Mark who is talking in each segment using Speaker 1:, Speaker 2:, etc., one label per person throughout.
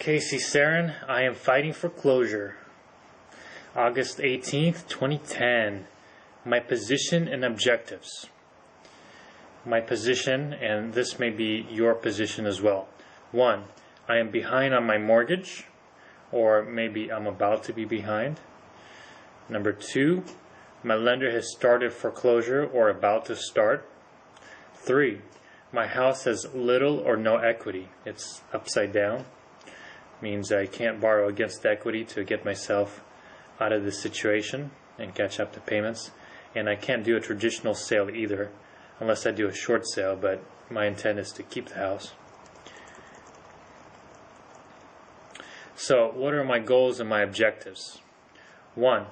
Speaker 1: Casey Serin. I am fighting for closure. August 18th, 2010. My position and objectives. My position, and this may be your position as well. 1. I am behind on my mortgage, or maybe I'm about to be behind. Number 2. My lender has started foreclosure or about to start. 3. My house has little or no equity. It's upside down. Means I can't borrow against equity to get myself out of this situation and catch up to payments. And I can't do a traditional sale either, unless I do a short sale, but my intent is to keep the house. So, what are my goals and my objectives? 1.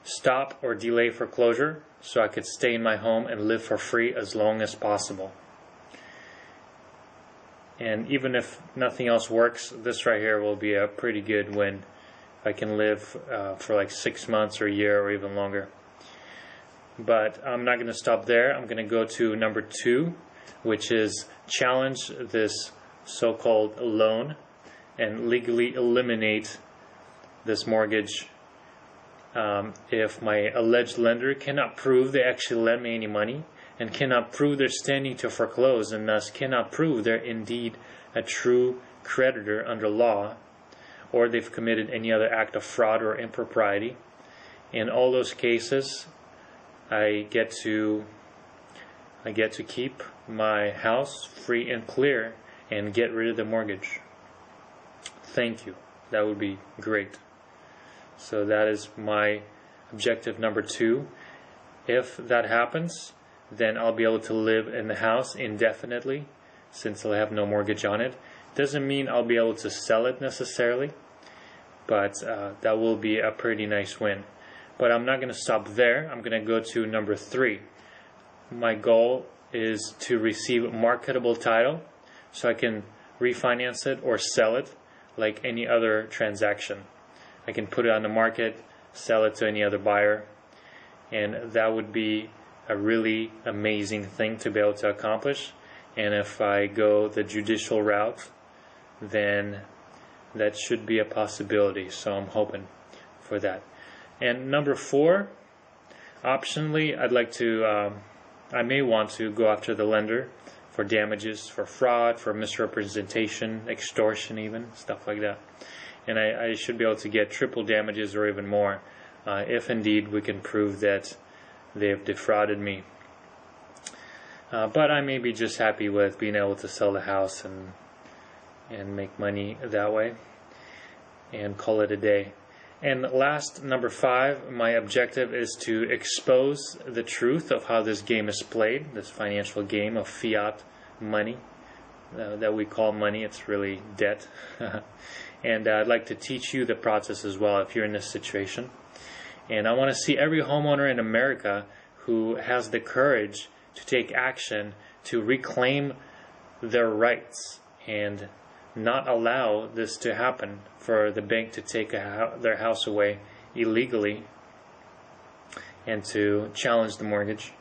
Speaker 1: Stop or delay foreclosure so I could stay in my home and live for free as long as possible. And even if nothing else works, this right here will be a pretty good win. I can live for like 6 months or a year or even longer. But I'm not going to stop there. I'm going to go to number 2, which is challenge this so-called loan and legally eliminate this mortgage. If my alleged lender cannot prove they actually lent me any money, and cannot prove they're standing to foreclose, and thus cannot prove they're indeed a true creditor under law, or they've committed any other act of fraud or impropriety. In all those cases, I get to keep my house free and clear and get rid of the mortgage. Thank you. That would be great. So that is my objective number 2. If that happens, then I'll be able to live in the house indefinitely, since I'll have no mortgage on it. Doesn't mean I'll be able to sell it necessarily, but that will be a pretty nice win. But I'm not going to stop there. I'm going to go to number 3. My goal is to receive marketable title so I can refinance it or sell it like any other transaction. I can put it on the market, sell it to any other buyer, and that would be a really amazing thing to be able to accomplish. And if I go the judicial route, then that should be a possibility. So I'm hoping for that. And number 4, optionally, I may want to go after the lender for damages, for fraud, for misrepresentation, extortion even, stuff like that. And I should be able to get triple damages or even more if indeed we can prove that they have defrauded me. But I may be just happy with being able to sell the house and make money that way and call it a day. And last, number 5, my objective is to expose the truth of how this game is played, this financial game of fiat money that we call money. It's really debt. And I'd like to teach you the process as well if you're in this situation. And I want to see every homeowner in America who has the courage to take action to reclaim their rights and not allow this to happen, for the bank to take their house away illegally and to challenge the mortgage.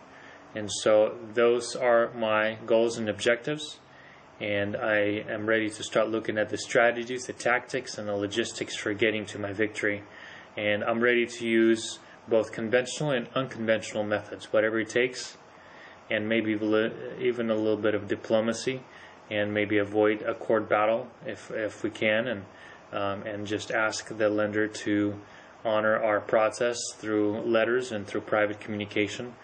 Speaker 1: And so those are my goals and objectives. And I am ready to start looking at the strategies, the tactics, and the logistics for getting to my victory. And I'm ready to use both conventional and unconventional methods, whatever it takes, and maybe even a little bit of diplomacy, and maybe avoid a court battle if we can, and just ask the lender to honor our process through letters and through private communication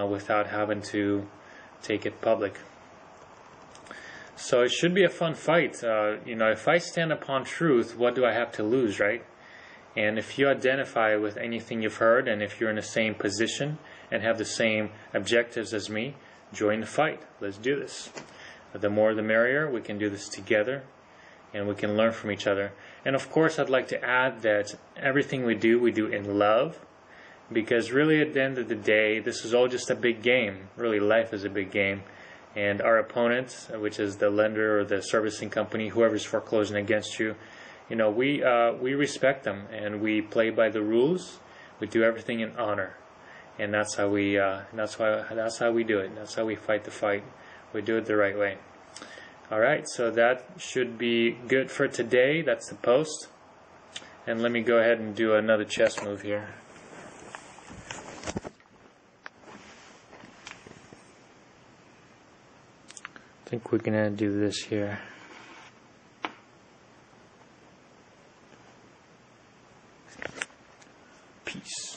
Speaker 1: without having to take it public. So it should be a fun fight. If I stand upon truth, what do I have to lose, right? And if you identify with anything you've heard, and if you're in the same position and have the same objectives as me, join the fight. Let's do this. The more the merrier. We can do this together, and we can learn from each other. And of course, I'd like to add that everything we do in love, because really at the end of the day, this is all just a big game. Really, life is a big game. And our opponent, which is the lender or the servicing company, whoever's foreclosing against you, we respect them, and we play by the rules. We do everything in honor, and that's how we do it. That's how we fight the fight. We do it the right way. Alright, so that should be good for today. That's the post. And let me go ahead and do another chess move here. I think we're going to do this here. Peace.